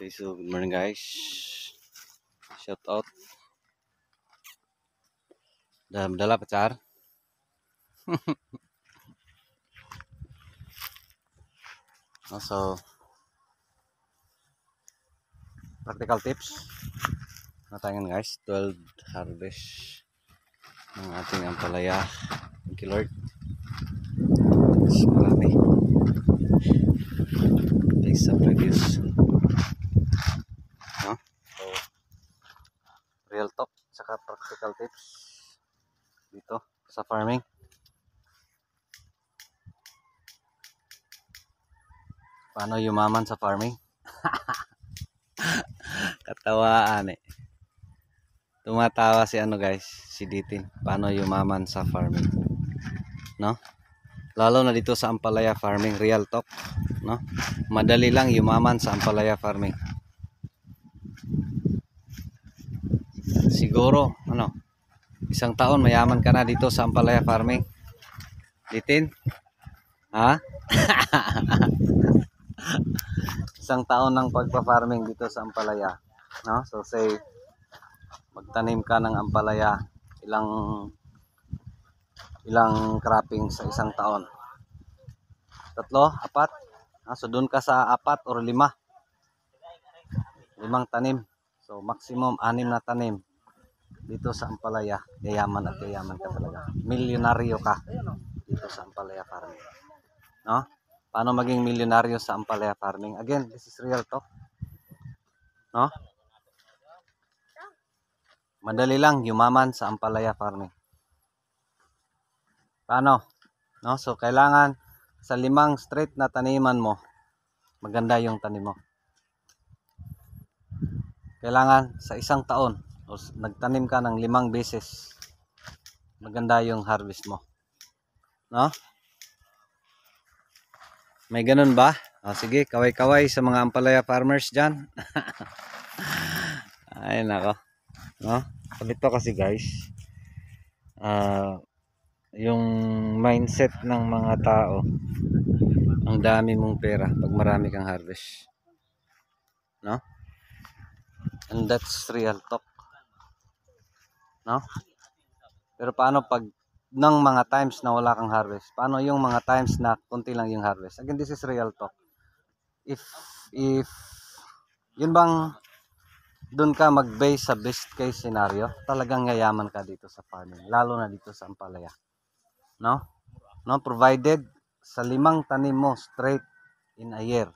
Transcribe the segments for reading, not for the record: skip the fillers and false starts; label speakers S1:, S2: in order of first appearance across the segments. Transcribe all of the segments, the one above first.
S1: Okay, so good morning guys. Shout out. Dala pacar. So, practical tips. Natangan guys, 12 harvest ng ating ampalaya. Thank you Lord. Mas marami. Based sa previous. No? So, real talk saka practical tips dito sa farming. Paano yumaman sa farming? Katawaan eh. Tumatawa si ano guys, si Ditin. Paano yumaman sa farming? No? Lalo na dito sa ampalaya farming, real talk, no? Madali lang yumaman sa ampalaya farming. Siguro, ano, isang taon mayaman ka na dito sa ampalaya farming. Ditin? Ha? Isang taon ng pagpa-farming dito sa ampalaya, no? So say magtanim ka ng ampalaya, ilang cropping sa isang taon? 3, 4? So doon ka sa 4 or 5. 5 tanim. So maximum 6 na tanim dito sa ampalaya. Yayaman at yayaman ka talaga. Milyonaryo ka dito sa ampalaya farming. No? Paano maging milyonaryo sa ampalaya farming? Again, this is real talk. No? Madali lang yumaman sa ampalaya farming. Paano? No? So kailangan sa 5 straight na taniman mo, maganda yung tanim mo. Kailangan sa isang taon o nagtanim ka ng 5 beses, maganda yung harvest mo. No? May ganun ba? Sige, kaway-kaway sa mga ampalaya farmers dyan. Ay nako. No? Ito kasi guys, yung mindset ng mga tao, ang dami mong pera pag marami kang harvest. No? And that's real talk. No? Pero paano pag ng mga times na wala kang harvest? Paano yung mga times na konti lang yung harvest? Again, this is real talk. If yun bang doon ka mag-base sa best case scenario, talagang yayaman ka dito sa farming, lalo na dito sa ampalaya. No? No, provided sa 5 tanim mo straight in a year.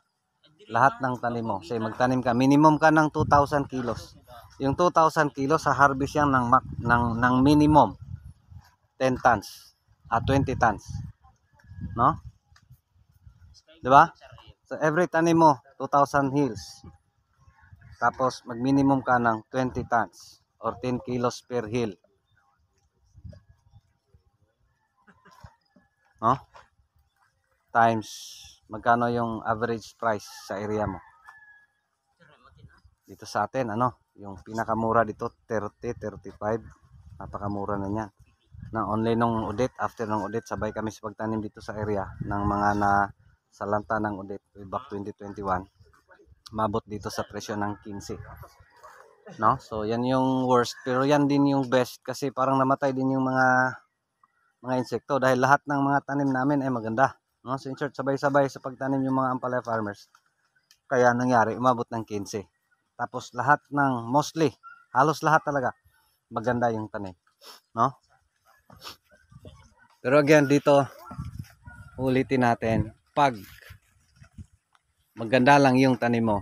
S1: Lahat ng tanim mo, say magtanim ka, minimum ka ng 2,000 kilos. Yung 2,000 kilos sa harvest yan ng minimum 10 tons at 20 tons. No? 'Di ba? So every tanim mo 2,000 hills. Tapos mag-minimum ka ng 20 tons or 10 kilos per hill. No? Times magkano yung average price sa area mo? Dito sa atin, yung pinakamura dito 30, 35. Napakamura na niyan. Na only nung audit, after nung audit, sabay kami sa pagtanim dito sa area ng mga na salanta ng audit way back 2021. Mabot dito sa presyo ng 15. No? So yan yung worst, pero yan din yung best kasi parang namatay din yung mga insekto dahil lahat ng mga tanim namin ay maganda. No? So in short, sabay-sabay sa pagtanim yung mga ampalaya farmers. Kaya nangyari, umabot ng 15. Tapos lahat ng mostly, halos lahat talaga maganda yung tanim. No? Pero again dito, ulitin natin, pag maganda lang yung tanim mo,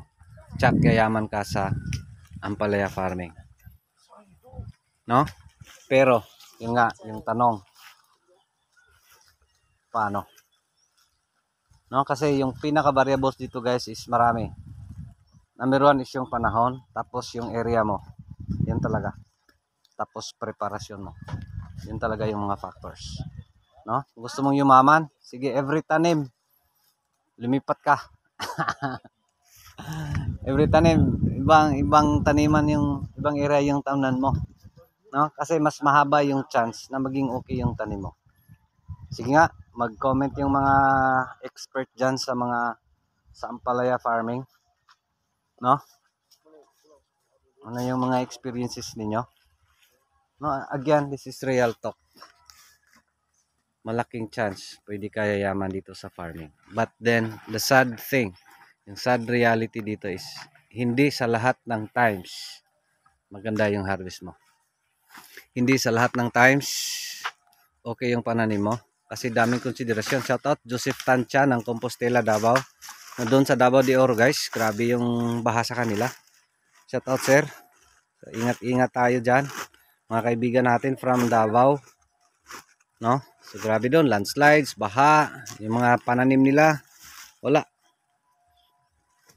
S1: tsak yayaman ka sa ampalaya farming. No? Pero, yun nga, yung tanong, paano? No? Kasi yung pinaka-variables dito guys is marami. Number 1 is yung panahon, tapos yung area mo. Yan talaga. Tapos preparasyon mo. Yun talaga yung mga factors. No? Gusto mong yumaman? Sige, every tanim, lumipat ka. Every tanim, ibang taniman yung ibang area yung tanan mo. No? Kasi mas mahaba yung chance na maging okay yung tanim mo. Sige nga, mag-comment yung mga expert dyan sa ampalaya farming. No? Ano yung mga experiences ninyo? No, again, this is real talk. Malaking chance pwede ka yayaman dito sa farming. But then, the sad thing, yung sad reality dito is, hindi sa lahat ng times maganda yung harvest mo. Hindi sa lahat ng times okay yung pananim mo. Kasi daming konsiderasyon. Shoutout Joseph Tancia ng Compostela, Davao. Na doon sa Davao de Oro, guys. Grabe yung baha sa kanila. Shoutout, sir. So, ingat-ingat tayo dyan. Mga kaibigan natin from Davao. No? So grabe doon, landslides, baha, yung mga pananim nila, wala.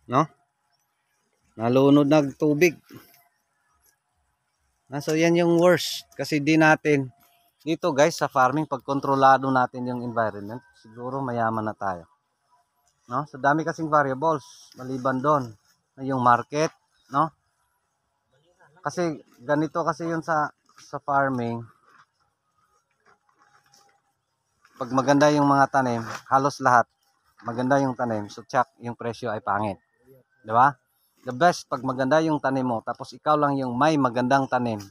S1: No? Nalunod ng tubig. So yan yung worst. Kasi di natin, dito guys sa farming, pag kontrolado natin yung environment, siguro mayaman na tayo. No? So dami kasing variables, maliban doon. Yung market, no? Kasi ganito kasi yun sa farming. Pag maganda yung mga tanim, halos lahat, maganda yung tanim, so tsak, yung presyo ay pangit. Di ba? The best, pag maganda yung tanim mo, tapos ikaw lang yung may magandang tanim,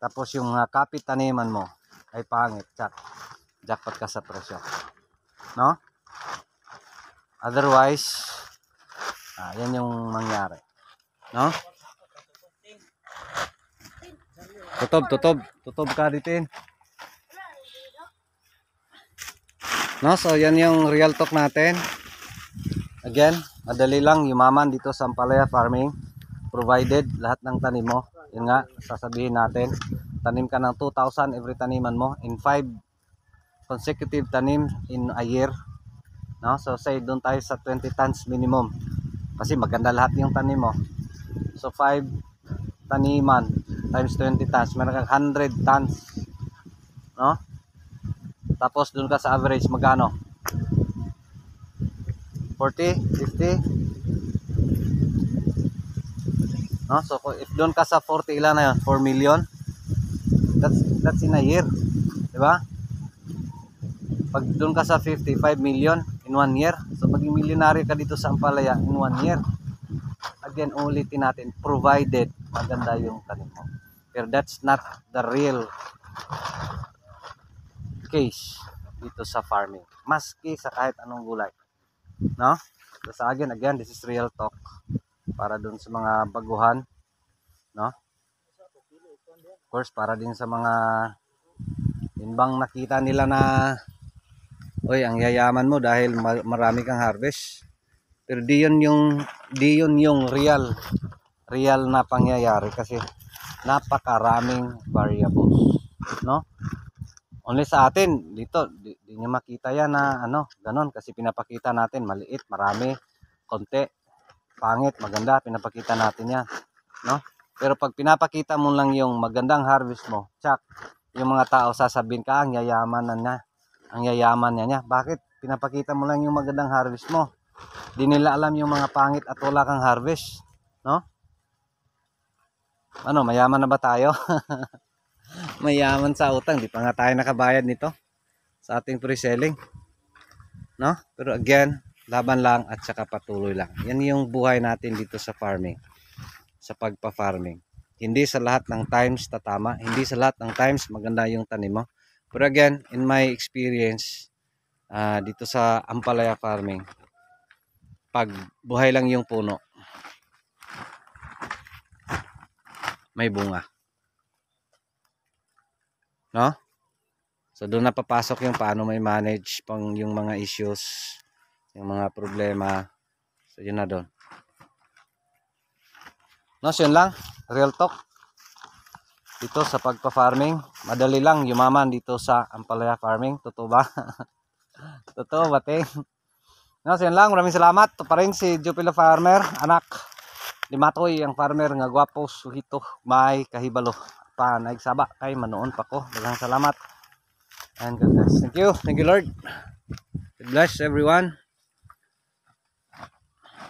S1: tapos yung kapit taniman mo ay pangit, tsak, jackpot ka sa presyo. No? Otherwise, yan yung mangyari. No? Tutob ka ditin. No, so yan yung real talk natin. Again, madali lang yumaman dito sa Ampalaya Farming. Provided lahat ng tanim mo. Yun nga, sasabihin natin. Tanim ka ng 2,000 every taniman mo. In 5 consecutive tanim in a year. No, so say doon tayo sa 20 tons minimum. Kasi maganda lahat yung tanim mo. So 5 taniman times 20 tons. Meron kang 100 tons. No? Tapos dun ka sa average magkano? 40, 50. No? So if doon ka sa 40, ilan na yun? 4 million. That's in a year. 'Di ba? Pag doon ka sa 55 million in 1 year. So maging millionaire ka dito sa Ampalaya in 1 year. Again, ulitin natin, provided maganda yung tanim mo. Pero that's not the real case dito sa farming, maski sa kahit anong gulay, no? So sa again, this is real talk para dun sa mga baguhan, no? Of course, para din sa mga bang nakita nila na oy, ang yayaman mo dahil marami kang harvest. Pero di yun yung real na pangyayari kasi napakaraming variables, no? Only sa atin dito di nyo makita yan na ganon kasi pinapakita natin maliit, marami, konti, pangit, maganda, pinapakita natin yan, no? Pero pag pinapakita mo lang yung magandang harvest mo, tsak, yung mga tao sasabihin ka ang yayaman niya. Bakit? Pinapakita mo lang yung magandang harvest mo. Di nila alam yung mga pangit at wala kang harvest, no? Mayaman na ba tayo? Mayaman sa utang, di pa nga tayo nakabayad nito sa ating pre-selling, no? Pero again, laban lang at saka patuloy lang. Yan yung buhay natin dito sa farming, sa pagpa-farming. Hindi sa lahat ng times tatama, hindi sa lahat ng times maganda yung tanim mo. Pero again, in my experience dito sa Ampalaya Farming, pag buhay lang yung puno, may bunga. No? So doon na papasok yung paano may manage pang yung mga issues, yung mga problema. So yun na doon. No, so yun lang, real talk. Dito sa pagpa-farming, madali lang yumaman dito sa Ampalaya Farming. Totoo ba? Totoo ba, te? No, so yun lang, maraming salamat. Ito pa rin si Jupilo Farmer, anak ni Matoy, ang farmer nga gwapo, suhito, may kahibalo. Nagsaba kay manoon pa ko. Daghang salamat and God bless. Thank you Lord. God bless everyone.